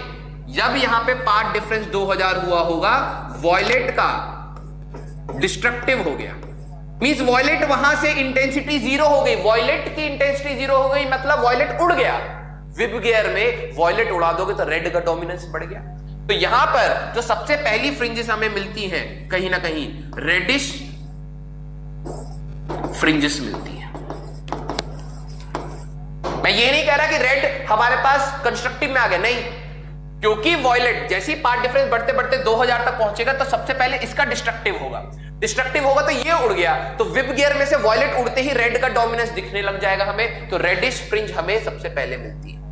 जब यहां पे पार्ट डिफरेंस 2000 हुआ होगा, वॉयलेट का डिस्ट्रक्टिव हो गया। मींस वॉयलेट वहां से इंटेंसिटी 0 हो गई, वॉयलेट की इंटेंसिटी 0 हो गई, मतलब वॉयलेट उड़ गया। विब गियर में वॉयलेट उड़ा दोगे तो रेड का डोमिनेंस बढ़ गया। तो यहां पर जो सबसे पहली फ्रिंजेस हमें मिलती हैं कहीं ना कहीं रेडिश फ्रिंजेस मिलती हैं। मैं ये नहीं कह रहा कि रेड हमारे पास कंस्ट्रक्टिव में आ गया, नहीं, क्योंकि वॉयलेट जैसे ही पार्ट डिफरेंस बढ़ते बढ़ते 2000 तक पहुंचेगा तो सबसे पहले इसका डिस्ट्रक्टिव होगा, डिस्ट्रक्टिव होगा तो ये उड़ गया, तो विब गियर में से वॉयलेट उड़ते ही रेड का डोमिनेंस दिखने लग जाएगा हमें, तो रेडिश फ्रिंज हमें सबसे पहले मिलती है।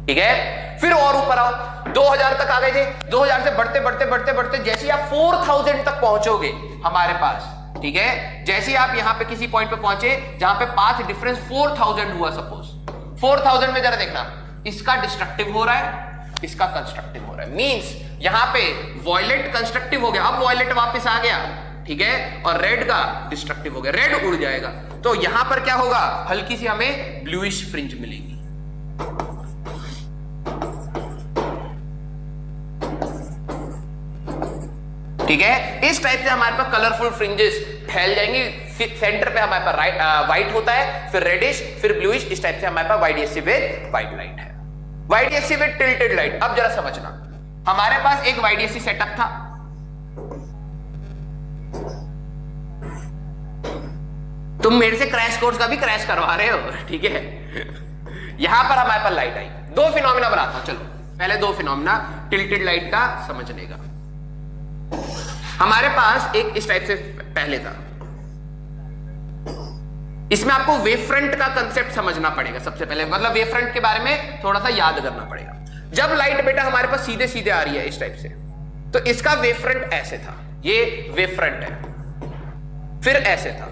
ठीक है, फिर और ऊपर आओ, 2000 तक आ गए थे, 2000 से बढ़ते बढ़ते बढ़ते बढ़ते जैसे आप 4000 तक पहुंचोगे हमारे पास, ठीक है, जैसे आप यहां पे किसी पॉइंट पे पहुंचे जहां पे पाथ डिफरेंस 4000 हुआ, सपोज 4000 में जरा देखना, इसका डिस्ट्रक्टिव हो रहा है, इसका कंस्ट्रक्टिव हो रहा है। मींस यहां पे वॉयलेट कंस्ट्रक्टिव हो गया, अब वॉयलेट वापस आ गया, ठीक है, और रेड का डिस्ट्रक्टिव हो गया, रेड उड़ जाएगा। तो यहां पर क्या होगा, हल्की सी हमें ब्लूइश फ्रिंज मिलेगी। ठीक है, इस टाइप से हमारे पास कलरफुल फ्रिंजेस फैल जाएंगी। सेंटर पे हमारे पास व्हाइट होता है, फिर रेडिश, फिर ब्लूइश, इस टाइप से हमारे पास YDSC विद व्हाइट लाइट है, YDSC विद टिल्टेड लाइट। अब जरा समझना, हमारे पास एक YDSC सेटअप था, तुम मेरे से क्रैश कोर्स का भी क्रैश करवा रहे हो, ठीक है। यहां पर हमारे पास लाइट आई, दो फिनोमिना बनाता हूं, चलो पहले दो फिनोमिना टिल्टेड लाइट का समझने का। हमारे पास एक इस टाइप से पहले था, इसमें आपको वेव फ्रंट का कंसेप्ट समझना पड़ेगा सबसे पहले, मतलब वेव फ्रंट के बारे में थोड़ा सा याद करना पड़ेगा। जब लाइट बेटा हमारे पास सीधे सीधे आ रही है इस टाइप से, तो इसका वेव फ्रंट ऐसे था, ये वेव फ्रंट है, फिर ऐसे था,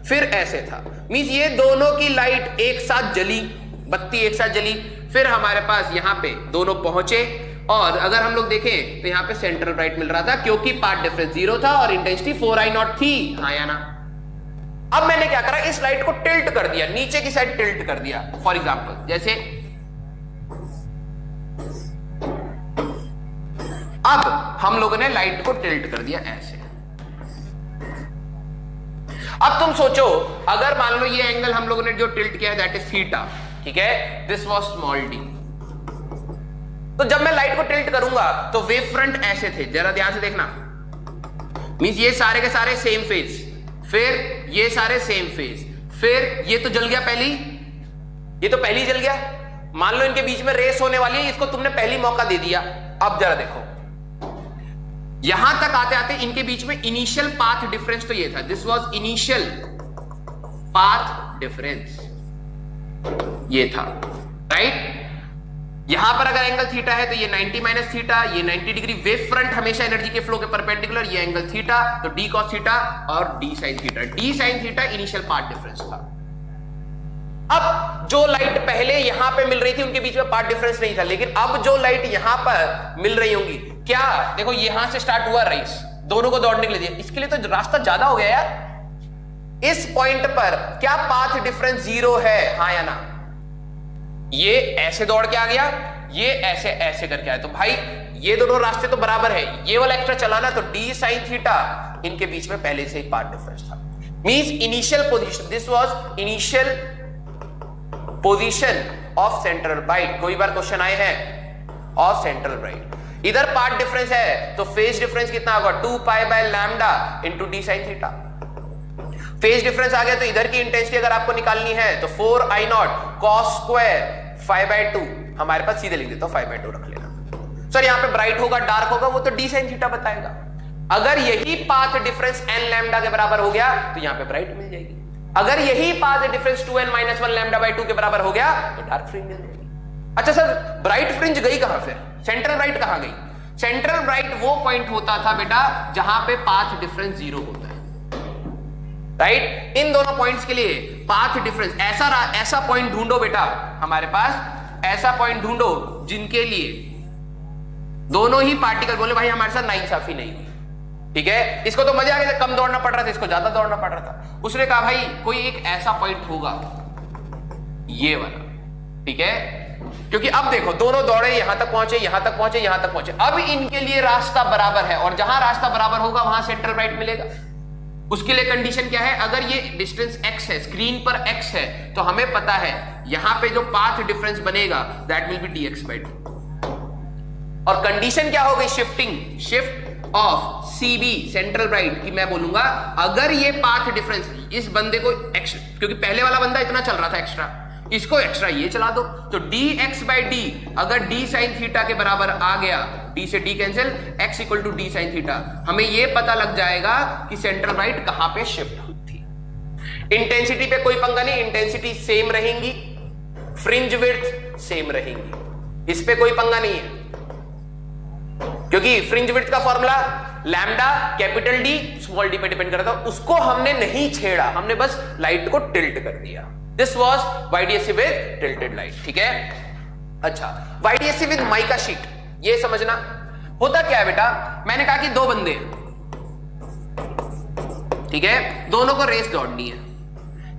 फिर ऐसे था, मींस ये दोनों की लाइट एक साथ जली, बत्ती एक साथ जली, फिर हमारे पास यहां पे दोनों पहुंचे, और अगर हम लोग देखें तो यहां पे सेंट्रल ब्राइट मिल रहा था क्योंकि पार्ट डिफरेंस 0 था और इंटेंसिटी 4I0 थी, हाँ या ना। अब मैंने क्या करा, इस लाइट को टिल्ट कर दिया, नीचे की साइड टिल्ट कर दिया। फॉर एग्जांपल जैसे अब हम लोगों ने लाइट को टिल्ट कर दिया ऐसे। अब तुम सोचो, अगर मान लो ये एंगल हम लोगों ने जो टिल्ट किया है दैट इज थीटा, ठीक है, दिस वाज स्मॉल डी, तो जब मैं लाइट को टिल्ट करूंगा तो वेव फ्रंट ऐसे थे, जरा ध्यान से देखना, मींस ये सारे के सारे सेम फेज, फिर ये सारे सेम फेज, फिर ये तो जल गया पहली, ये तो पहली जल गया, मान लो इनके बीच में रेस होने वाली है, इसको तुमने पहली मौका दे दिया। अब जरा देखो, यहां तक आते आते इनके बीच में इनिशियल पाथ डिफरेंस तो ये था, this was initial path difference, ये था, राइट। यहां पर अगर एंगल थीटा है तो ये 90 माइनस थीटा, ये 90 डिग्री, वेव फ्रंट हमेशा एनर्जी के फ्लो के परपेंडिकुलर, ये एंगल थीटा, तो डी कॉस थीटा और D sine theta, D sine theta initial part difference था। अब जो लाइट पहले यहां पे मिल रही थी उनके बीच में पार्ट डिफरेंस नहीं था, लेकिन अब जो लाइट यहां पर मिल रही होंगी, क्या देखो यहां से स्टार्ट हुआ रेस, दोनों को दौड़ने के लिए दिया, इसके लिए तो रास्ता ज्यादा हो गया यार। इस पॉइंट पर क्या पाथ डिफरेंस 0 है, हाँ या ना। ये ऐसे दौड़ के आ गया, ये ऐसे ऐसे करके आया, तो भाई ये दोनों रास्ते तो बराबर है, ये वाला एक्स्ट्रा चलाना, तो डी साइन थीटा, इनके बीच में पहले से ही पार्ट डिफरेंस था। Means initial position, this was initial position of central bright. कोई बार क्वेश्चन आए हैं ऑफ सेंट्रल ब्राइट, इधर पार्ट डिफरेंस है तो फेज डिफरेंस कितना होगा, 2 pi by lambda into D sine theta. Phase difference आ गया तो इधर की इंटेंसिटी अगर आपको निकालनी है तो 4I0 cos स्क्वायर 5/2, हमारे पास सीधे लिख देता हूं 5/2 रख लेना। सर यहां पे ब्राइट होगा डार्क होगा वो तो डी साइन थीटा बताएगा। अगर यही पाथ डिफरेंस n लैम्डा के बराबर हो गया तो यहां पे ब्राइट मिल जाएगी, अगर यही पाथ डिफरेंस 2n-1 लैम्डा/2 के बराबर हो गया तो डार्क फ्रिंज मिल जाएगी। अच्छा सर ब्राइट फ्रिंज गई कहां, फिर सेंट्रल ब्राइट कहां गई? सेंट्रल ब्राइट वो पॉइंट होता था बेटा जहां पे पाथ डिफरेंस 0 होता है, राइट? इन दोनों पॉइंट्स के लिए पाथ डिफरेंस, ऐसा पॉइंट ढूंढो बेटा हमारे पास, ऐसा पॉइंट ढूंढो जिनके लिए दोनों ही पार्टिकल बोले भाई हमारे साथ नाइंसाफी नहीं हुई, ठीक है? इसको तो मजा आ गया, कम दौड़ना पड़ रहा था, इसको ज्यादा दौड़ना पड़ रहा था। उसने कहा भाई कोई एक ऐसा पॉइंट होगा, ये वाला, ठीक है? क्योंकि अब देखो दोनों दौड़े, यहां तक पहुंचे, यहां तक पहुंचे, यहां तक पहुंचे, अब इनके लिए रास्ता बराबर है, और जहां रास्ता बराबर होगा वहां सेंट्रल ब्राइट मिलेगा। उसके लिए कंडीशन क्या है? अगर ये डिस्टेंस x है, स्क्रीन पर x है, तो हमें पता है यहां पे जो पाथ डिफरेंस बनेगा दैट विल बी dx/2। और कंडीशन क्या हो गई? Shift of CB central bright की मैं बोलूंगा अगर ये पाथ डिफरेंस इस बंदे को एक्स्ट्रा, क्योंकि पहले वाला बंदा इतना चल रहा था एक्स्ट्रा, इसको एक्स्ट्रा ये चला दो, तो dx/d अगर d sin थीटा के बराबर आ गया, d से d cancel, x equal to d sin theta, हमें ये पता लग जाएगा कि सेंट्रल ब्राइट कहां पे शिफ्ट हुई थी। इंटेंसिटी पे कोई पंगा नहीं, इंटेंसिटी सेम रहेंगी, फ्रिंज विड्थ सेम रहेंगी, इस पे कोई पंगा नहीं है, क्योंकि फ्रिंज विड्थ का formula lambda capital D small d पे डिपेंड करता है, उसको हमने नहीं छेड़ा, हमने बस लाइट को टिल्ट कर दिया। This was YDSC with tilted light, ठीक है? अच्छा, YDSC विद माइका शीट, ये समझना होता क्या है बेटा? मैंने कहा कि दो बंदे हैं, ठीक है? दोनों को रेस दौड़नी है।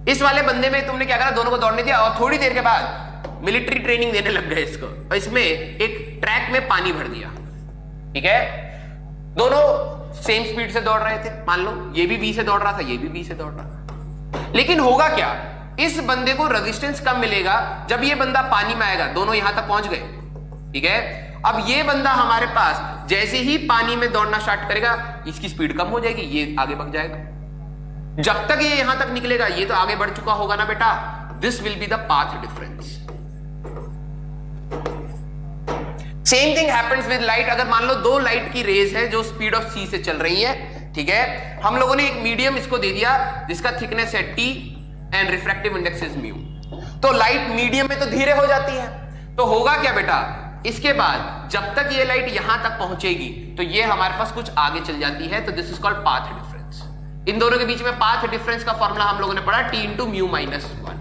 इस वाले बंदे में तुमने क्या करा? दोनों को दौड़ने दिया, और थोड़ी देर के बाद मिलिट्री ट्रेनिंग देने लग गए इसको, और इसमें एक ट्रैक में पानी भर दिया, ठीक है? दोनों सेम स्पीड से दौड़ रहे थे, मान लो ये भी V से दौड़ रहा था, ये भी V से दौड़ रहा था, लेकिन होगा क्या? इस बंदे को रेजिस्टेंस कम मिलेगा जब ये बंदा पानी में आएगा, दोनों यहां तक पहुंच गए, ठीक है? अब ये बंदा हमारे पास जैसे ही पानी में दौड़ना स्टार्ट करेगा, इसकी स्पीड कम हो जाएगी, ये आगे बढ़ जाएगा, जब तक ये यहां तक निकलेगा ये तो आगे बढ़ चुका होगा ना बेटा। This will be the path difference. Same thing happens with light. अगर मान लो दो लाइट की रेज है जो स्पीड ऑफ c से चल रही है, ठीक है? हम लोगों ने एक मीडियम इसको दे दिया जिसका थिकनेस है t and refractive index is mu, तो लाइट मीडियम में तो धीरे हो जाती है, तो होगा क्या बेटा? इसके बाद जब तक ये लाइट यहां तक पहुंचेगी तो ये हमारे पास कुछ आगे चल जाती है, तो this is called path difference. इन दोनों के बीच में पाथ डिफरेंस का फॉर्मूला हम लोगों ने पढ़ा t into mu minus 1।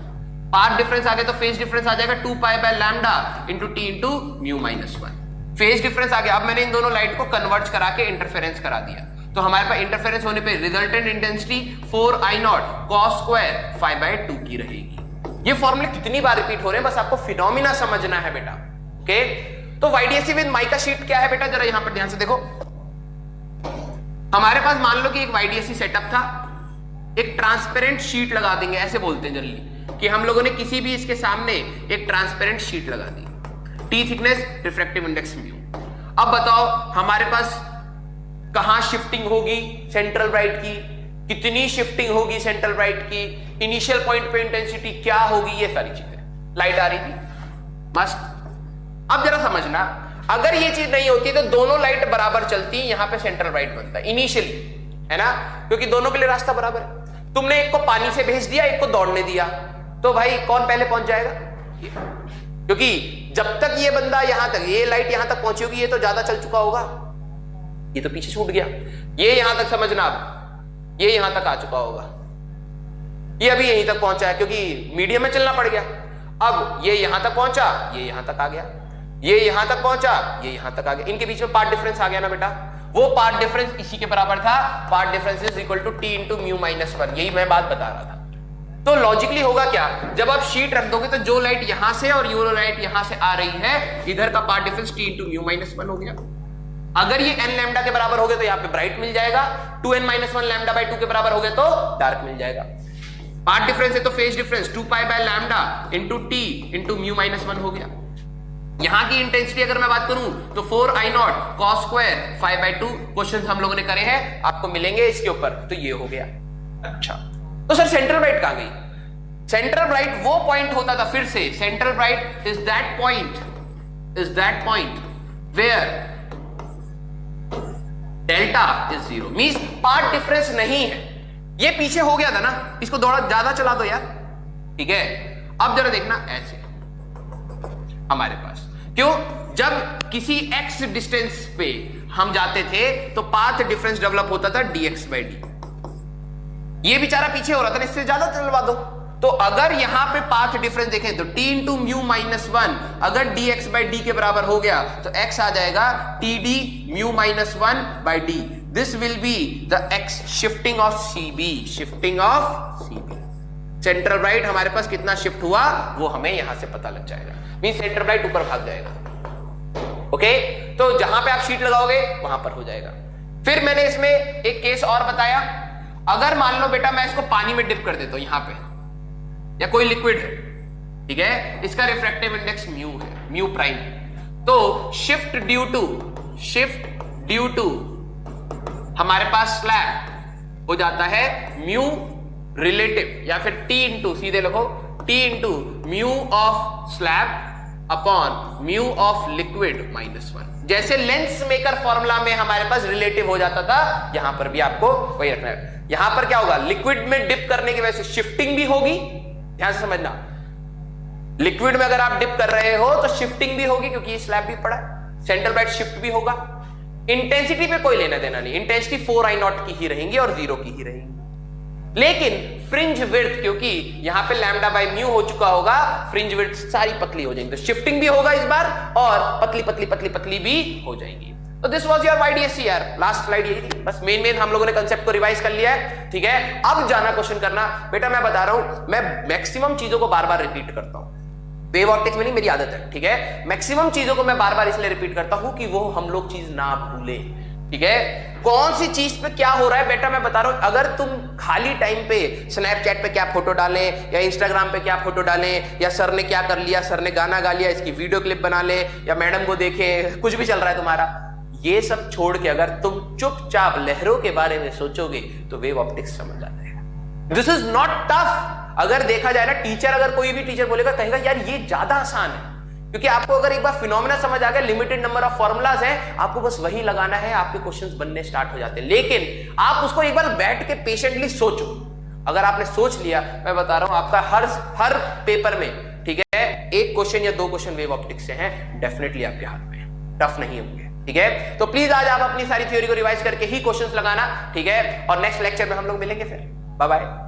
Path difference आ गया तो फेज डिफरेंस आ जाएगा 2 pi by lambda into t into mu minus 1। Phase difference आ गया। अब मैंने इन दोनों लाइट को कन्वर्ट करा के इंटरफेरेंस करा दिया, तो हमारे पास इंटरफेरेंस होने पे resultant intensity 4I0 cos square 5/2 की रहेगी। ये फॉर्मूले कितनी बार रिपीट हो रहे हैं, बस आपको फिनोमिना समझना है बेटा, ओके? तो YDSC विद माइका शीट क्या है बेटा? जरा यहां पर ध्यान से देखो। हमारे पास मान लो कि एक YDSC सेटअप था, एक ट्रांसपेरेंट शीट लगा देंगे, ऐसे बोलते हैं जनरली कि हम लोगों ने किसी भी इसके सामने एक ट्रांसपेरेंट शीट लगा दी, t thickness, refractive index mu. अब बताओ हमारे पास कहां शिफ्टिंग होगी सेंट्रल ब्राइट की, कितनी शिफ्टिंग होगी सेंट्रल ब्राइट की, इनिशियल पॉइंट पे इंटेंसिटी क्या होगी, ये सारी चीजें। लाइट आ रही थी, मस्त। अब जरा समझना, अगर ये चीज नहीं होती तो दोनों लाइट बराबर चलती, यहां पे सेंट्रल ब्राइट बनता है इनिशियली, है ना? क्योंकि दोनों के लिए रास्ता बराबर है। तुमने एक को पानी से भेज दिया, एक को दौड़ने दिया, तो भाई कौन पहले पहुंच जाएगा? क्योंकि जब तक ये बंदा यहां तक, ये लाइट यहां तक पहुंची होगी, ये तो ज्यादा चल चुका होगा, ये तो पीछे छूट गया। ये यहां तक समझना, अब ये यहां तक आ चुका होगा, ये अभी यहीं तक पहुंचा है क्योंकि मीडियम में चलना पड़ गया। अब ये यहां तक पहुंचा, ये यहां तक आ गया, ये यहां तक पहुंचा, ये यहां तक आ गया। इनके बीच में पार्ट डिफरेंस आ गया ना बेटा, वो पार्ट डिफरेंस इसी के बराबर था, part difference is equal to t into mu minus 1। यही मैं बात बता रहा था। तो लॉजिकली होगा क्या, जब आप शीट रख दोगे तो जो लाइट यहां से और ये लाइट यहां से आ रही है, इधर का path difference t into mu minus 1 हो गया। अगर ये n लैम्डा के बराबर हो गए तो यहाँ पे ब्राइट मिल जाएगा, 2n माइनस 1 लैम्डा बाई 2 के बराबर हो गए तो डार्क मिल जाएगा। पार्ट डिफरेंस है तो phase difference 2 pi by lambda into t into mu minus 1 हो गया। यहां की इंटेंसिटी अगर मैं बात करूं तो 4I0 cos स्क्वायर 5/2 क्वेश्चन हम लोगों ने करे हैं, आपको मिलेंगे इसके ऊपर, तो ये हो गया। अच्छा, तो सर सेंट्रल ब्राइट कहां गई? सेंट्रल ब्राइट वो पॉइंट होता था, फिर से central bright is that point where delta is 0, means part difference नहीं है। ये पीछे हो गया था ना, इसको थोड़ा ज्यादा चला दो यार, ठीक है? अब जरा देखना, ऐसे हमारे पास क्यों? जब किसी x डिस्टेंस पे हम जाते थे तो पाथ डिफरेंस डेवलप होता था dx/d। ये बेचारा पीछे हो रहा था, इससे ज्यादा चलवा दो। तो अगर यहां पे पाथ डिफरेंस देखें तो t into mu minus one, अगर dx/d के बराबर हो गया तो x आ जाएगा td mu minus one by D. This will be the x shifting of cb, shifting of cb। Central right हमारे पास कितना शिफ्ट हुआ वो हमें यहां से पता लग जाएगा, मीन सेंट्रल राइट ऊपर भाग जाएगा। ओके, तो जहां पे आप शीट लगाओगे वहां पर हो जाएगा। फिर मैंने इसमें एक केस और बताया, अगर मान लो बेटा मैं इसको पानी में डिप कर देता हूं यहां पे, या कोई लिक्विड है, ठीक है, इसका रिफ्रैक्टिव इंडेक्स म्यू है, म्यू प्राइम। तो शिफ्ट ड्यू टू हमारे पास स्लैब हो जाता है म्यू रिलेटिव, या फिर टी इंटू, सीधे लिखो T into mu of slab upon mu of liquid minus one. जैसे लेंस मेकर फॉर्मूला में हमारे पास रिलेटिव हो जाता था, यहां पर भी आपको वही रखना है। यहां पर क्या होगा, लिक्विड में डिप करने की वजह से शिफ्टिंग भी होगी, ध्यान से समझना। लिक्विड में अगर आप डिप कर रहे हो तो शिफ्टिंग भी होगी, क्योंकि ये स्लैब भी पड़ा है, सेंट्रल राइट शिफ्ट भी होगा। इंटेंसिटी पे कोई लेना देना नहीं, इंटेंसिटी 4I0 की ही रहेंगी और 0 की ही रहेंगी। लेकिन फ्रिंज विड्थ, क्योंकि यहां पे लैम्डा बाय म्यू हो चुका होगा, फ्रिंज विड्थ सारी पतली हो जाएंगी, तो शिफ्टिंग भी होगा इस बार और पतली पतली पतली पतली भी हो जाएंगी। तो दिस वाज योर YDSC यार, लास्ट स्लाइड यही थी, बस मेन हम लोगों ने कंसेप्ट को रिवाइज कर लिया है, ठीक है। अब जाना क्वेश्चन करना। बेटा मैं बता रहा हूं, मैं मैक्सिमम चीजों को बार बार रिपीट करता हूं, वेव ऑप्टिक्स में नहीं, मेरी आदत है, ठीक है। मैक्सिमम चीजों को मैं बार बार इसलिए रिपीट करता हूं कि वो हम लोग चीज ना भूले, ठीक है। कौन सी चीज पे क्या हो रहा है बेटा मैं बता रहा हूं। अगर तुम खाली टाइम पे स्नैपचैट पे क्या फोटो डालें, या इंस्टाग्राम पे क्या फोटो डालें, या सर ने क्या कर लिया, सर ने गाना गा लिया, इसकी वीडियो क्लिप बना ले, या मैडम को देखें, कुछ भी चल रहा है तुम्हारा, ये सब छोड़ के अगर तुम चुपचाप लहरों के बारे में सोचोगे तो वेव ऑप्टिक्स समझ आ जाएगा। This is not tough. अगर देखा जाए ना, टीचर, अगर कोई भी टीचर बोलेगा, कहेगा यार ये ज्यादा आसान है, क्योंकि आपको अगर एक बार फिनोमेना समझ आ गया, लिमिटेड नंबर ऑफ फॉर्मूलाज हैं, आपको बस वही लगाना है, आपके क्वेश्चंस बनने स्टार्ट हो जाते हैं। लेकिन आप उसको एक बार बैठ के पेशेंटली सोचो। अगर आपने सोच लिया, मैं बता रहा हूं आपका हर पेपर में, ठीक है, एक क्वेश्चन या दो क्वेश्चन वेव ऑप्टिक्स से हैं, डेफिनेटली आपके हाथ में, टफ नहीं होंगे, ठीक है। तो प्लीज आज आप अपनी सारी थ्योरी को रिवाइज करके ही क्वेश्चंस लगाना, ठीक है। और नेक्स्ट लेक्चर में हम लोग मिलेंगे फिर, बाय बाय।